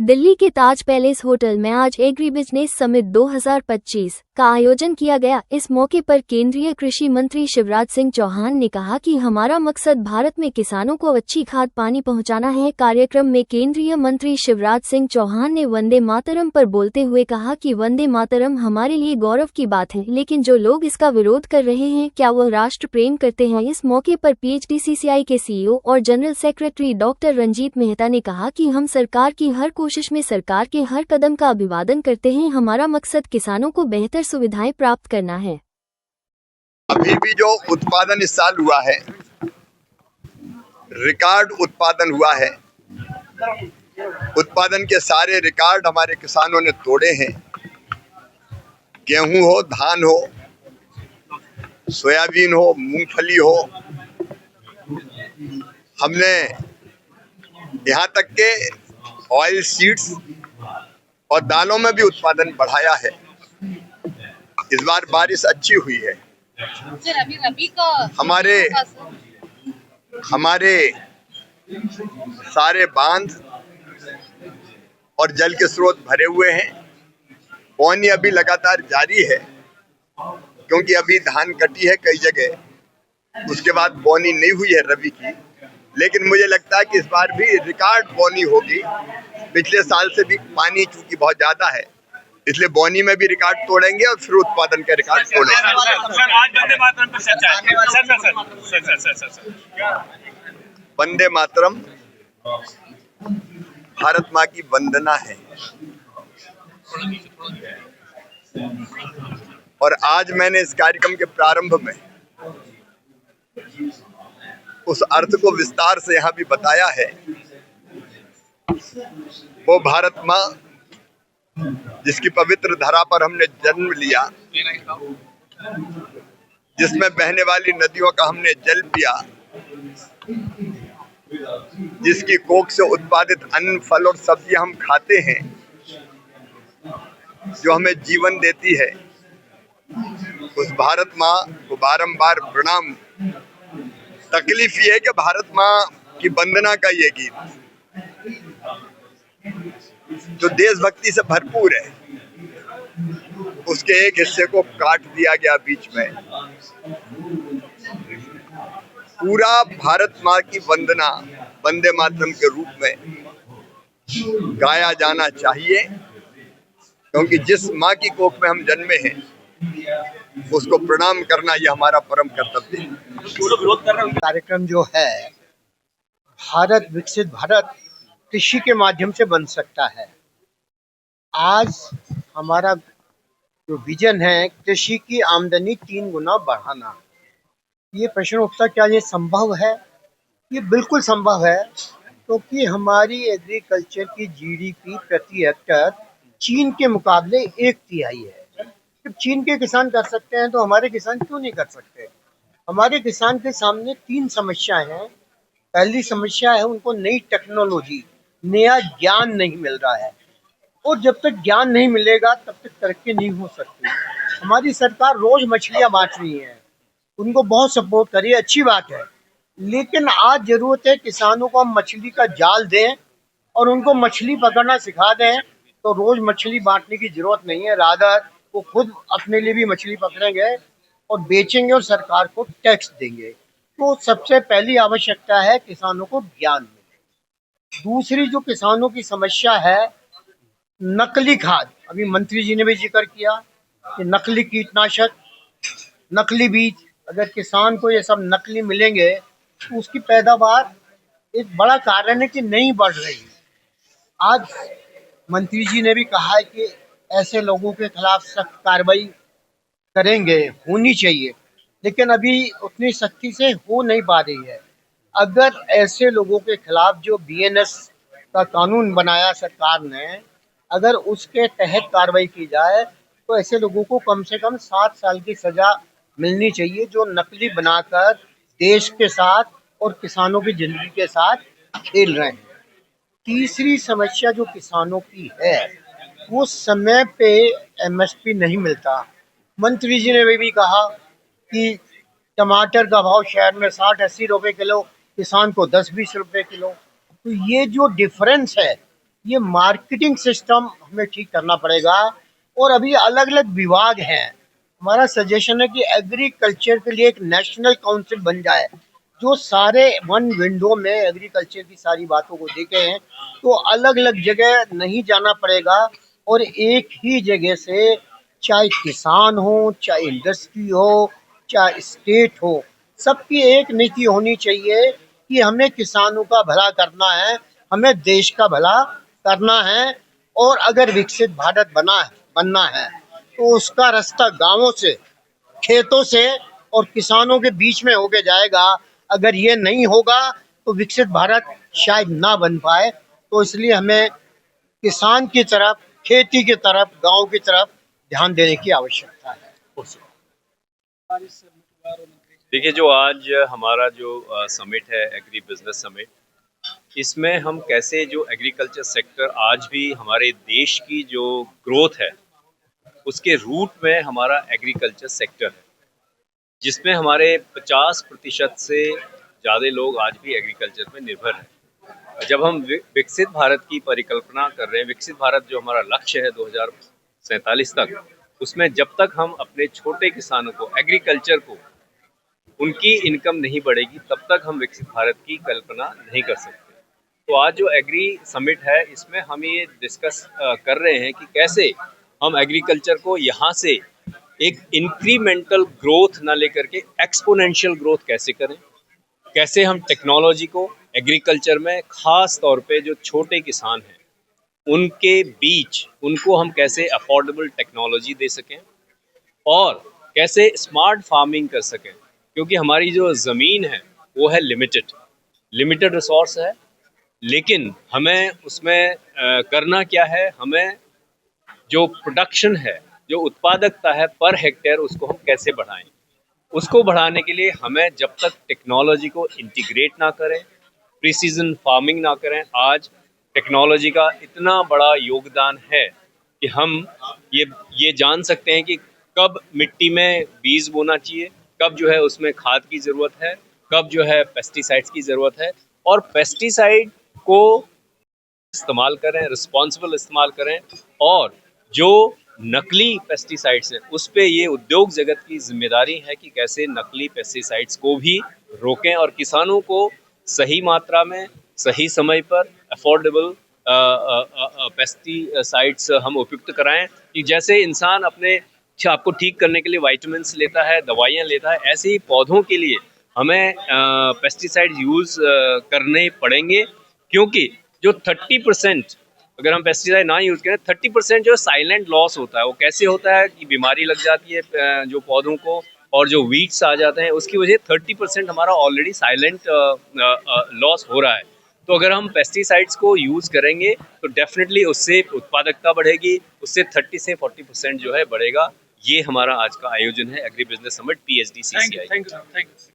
दिल्ली के ताज palace hotel में आज एग्री बिजनेस समिट 2025 का आयोजन किया गया। इस मौके पर केंद्रीय कृषि मंत्री शिवराज सिंह चौहान ने कहा कि हमारा मकसद भारत में किसानों को अच्छी खाद पानी पहुंचाना है। कार्यक्रम में केंद्रीय मंत्री शिवराज सिंह चौहान ने वंदे मातरम पर बोलते हुए कहा कि वंदे मातरम हमारे लिए गौरव की बात है, लेकिन जो लोग इसका विरोध कर रहे हैं, क्या वह राष्ट्र प्रेम करते हैं? इस मौके पर PHDCCI के CEO और general secretary doctor Ranjit Mehta ने कहा कि हम सरकार की हर कोशिश में सरकार के हर कदम का अभिवादन करते हैं। हमारा मकसद किसानों को बेहतर सुविधाएं प्राप्त करना है। अभी भी जो उत्पादन इस साल हुआ है, रिकॉर्ड उत्पादन हुआ है। उत्पादन के सारे रिकॉर्ड हमारे किसानों ने तोड़े हैं। गेहूं हो, धान हो, सोयाबीन हो, मूंगफली हो, हमने यहाँ तक के ऑयल सीड्स और दालों में भी उत्पादन बढ़ाया है। इस बार बारिश अच्छी हुई है। हमारे सारे बांध और जल के स्रोत भरे हुए हैं। पानी अभी लगातार जारी है, क्योंकि अभी धान कटी है कई जगह, उसके बाद बोनी नहीं हुई है रबी की। लेकिन मुझे लगता है कि इस बार भी रिकॉर्ड बोनी होगी। पिछले साल से भी पानी चूंकि बहुत ज्यादा है, इसलिए बोनी में भी रिकॉर्ड तोड़ेंगे और फिर उत्पादन के रिकॉर्ड तोड़ेंगे। वंदे मातरम भारत माँ की वंदना है, और आज मैंने इस कार्यक्रम के प्रारंभ में उस अर्थ को विस्तार से यहाँ भी बताया है। वो भारत माँ जिसकी पवित्र धरा पर हमने जन्म लिया, जिसमें बहने वाली नदियों का हमने जल पिया, जिसकी कोख से उत्पादित अन्न, फल और सब्जियां हम खाते हैं, जो हमें जीवन देती है, उस भारत माँ को बारंबार प्रणाम। तकलीफ ये है कि भारत माँ की वंदना का ये गीत जो देशभक्ति से भरपूर है, उसके एक हिस्से को काट दिया गया बीच में। पूरा भारत माँ की वंदना वंदे मातरम के रूप में गाया जाना चाहिए, क्योंकि जिस माँ की कोख में हम जन्मे हैं उसको प्रणाम करना ये हमारा परम कर्तव्य है। कार्यक्रम जो है भारत विकसित भारत कृषि के माध्यम से बन सकता है। आज हमारा जो विजन है कृषि की आमदनी 3 गुना बढ़ाना, ये प्रश्न उठता क्या ये संभव है? ये बिल्कुल संभव है, क्योंकि हमारी एग्रीकल्चर की GDP प्रति हेक्टर चीन के मुकाबले 1/3 है। जब चीन के किसान कर सकते हैं तो हमारे किसान क्यों नहीं कर सकते? हमारे किसान के सामने 3 समस्याएं हैं। पहली समस्या है उनको नई टेक्नोलॉजी, नया ज्ञान नहीं मिल रहा है, और जब तक ज्ञान नहीं मिलेगा तब तक तरक्की नहीं हो सकती। हमारी सरकार रोज मछलियां बांट रही है, उनको बहुत सपोर्ट करिए, अच्छी बात है, लेकिन आज जरूरत है किसानों को हम मछली का जाल दें और उनको मछली पकड़ना सिखा दें। तो रोज मछली बांटने की जरूरत नहीं है, रादर वो खुद अपने लिए भी मछली पकड़ेंगे और बेचेंगे और सरकार को टैक्स देंगे। तो सबसे पहली आवश्यकता है किसानों को ज्ञान मिले। दूसरी जो किसानों की समस्या है नकली खाद, अभी मंत्री जी ने भी जिक्र किया कि नकली कीटनाशक, नकली बीज, अगर किसान को ये सब नकली मिलेंगे तो उसकी पैदावार एक बड़ा कारण है कि नहीं बढ़ रही। आज मंत्री जी ने भी कहा है कि ऐसे लोगों के खिलाफ सख्त कार्रवाई करेंगे, होनी चाहिए, लेकिन अभी उतनी सख्ती से हो नहीं पा रही है। अगर ऐसे लोगों के खिलाफ जो BNS का कानून बनाया सरकार ने, अगर उसके तहत कार्रवाई की जाए तो ऐसे लोगों को कम से कम 7 साल की सजा मिलनी चाहिए, जो नकली बनाकर देश के साथ और किसानों की जिंदगी के साथ खेल रहे हैं। तीसरी समस्या जो किसानों की है वो समय पे MSP नहीं मिलता। मंत्री जी ने भी कहा कि टमाटर का भाव शहर में 60-80 रुपए किलो, किसान को 10-20 रुपए किलो। तो ये जो डिफरेंस है ये मार्केटिंग सिस्टम हमें ठीक करना पड़ेगा। और अभी अलग अलग विभाग हैं, हमारा सजेशन है कि एग्रीकल्चर के लिए एक नेशनल काउंसिल बन जाए, जो सारे वन विंडो में एग्रीकल्चर की सारी बातों को देखे हैं, तो अलग अलग जगह नहीं जाना पड़ेगा और एक ही जगह से, चाहे किसान हो, चाहे इंडस्ट्री हो, चाहे स्टेट हो, सबकी एक नीति होनी चाहिए कि हमें किसानों का भला करना है, हमें देश का भला करना है। और अगर विकसित भारत बनना है तो उसका रास्ता गांवों से, खेतों से और किसानों के बीच में होके जाएगा। अगर ये नहीं होगा तो विकसित भारत शायद ना बन पाए। तो इसलिए हमें किसान की तरफ, खेती की तरफ, गांव की तरफ ध्यान देने की आवश्यकता है। देखिए, जो आज हमारा जो समिट है, एग्री बिजनेस समिट, इसमें हम कैसे जो एग्रीकल्चर सेक्टर आज भी हमारे देश की जो ग्रोथ है उसके रूट में हमारा एग्रीकल्चर सेक्टर है, जिसमें हमारे 50% से ज़्यादा लोग आज भी एग्रीकल्चर पे निर्भर हैं। जब हम विकसित भारत की परिकल्पना कर रहे हैं, विकसित भारत जो हमारा लक्ष्य है 2047 तक, उसमें जब तक हम अपने छोटे किसानों को, एग्रीकल्चर को, उनकी इनकम नहीं बढ़ेगी, तब तक हम विकसित भारत की कल्पना नहीं कर सकते। तो आज जो एग्री समिट है, इसमें हम ये डिस्कस कर रहे हैं कि कैसे हम एग्रीकल्चर को यहाँ से एक इंक्रीमेंटल ग्रोथ ना लेकर के एक्सपोनेंशियल ग्रोथ कैसे करें, कैसे हम टेक्नोलॉजी को एग्रीकल्चर में, खास तौर पे जो छोटे किसान हैं उनके बीच, उनको हम कैसे अफोर्डेबल टेक्नोलॉजी दे सकें और कैसे स्मार्ट फार्मिंग कर सकें, क्योंकि हमारी जो ज़मीन है वो है लिमिटेड रिसोर्स है। लेकिन हमें उसमें करना क्या है, हमें जो प्रोडक्शन है, जो उत्पादकता है पर हेक्टेयर, उसको हम कैसे बढ़ाएं। उसको बढ़ाने के लिए हमें जब तक टेक्नोलॉजी को इंटीग्रेट ना करें, प्रिसीजन फार्मिंग ना करें, आज टेक्नोलॉजी का इतना बड़ा योगदान है कि हम ये जान सकते हैं कि कब मिट्टी में बीज बोना चाहिए, कब जो है उसमें खाद की ज़रूरत है, कब जो है पेस्टिसाइड्स की ज़रूरत है, और पेस्टिसाइड को इस्तेमाल करें, रिस्पॉन्सिबल इस्तेमाल करें। और जो नकली पेस्टिसाइड्स हैं उस पे ये उद्योग जगत की जिम्मेदारी है कि कैसे नकली पेस्टिसाइड्स को भी रोकें और किसानों को सही मात्रा में, सही समय पर अफोर्डेबल पेस्टिसाइड्स हम उपयुक्त कराएं। कि जैसे इंसान अपने आपको ठीक करने के लिए विटामिन्स लेता है, दवाइयाँ लेता है, ऐसे ही पौधों के लिए हमें पेस्टिसाइड यूज़ करने पड़ेंगे, क्योंकि जो 30%, अगर हम पेस्टिसाइड ना यूज़ करें, 30% जो साइलेंट लॉस होता है, वो कैसे होता है कि बीमारी लग जाती है जो पौधों को, और जो वीड्स आ जाते हैं, उसकी वजह 30% हमारा ऑलरेडी साइलेंट लॉस हो रहा है। तो अगर हम पेस्टिसाइड्स को यूज़ करेंगे तो डेफिनेटली उससे उत्पादकता बढ़ेगी, उससे 30 से 40% जो है बढ़ेगा। ये हमारा आज का आयोजन है, agri business summit PHDCCI। Thank you.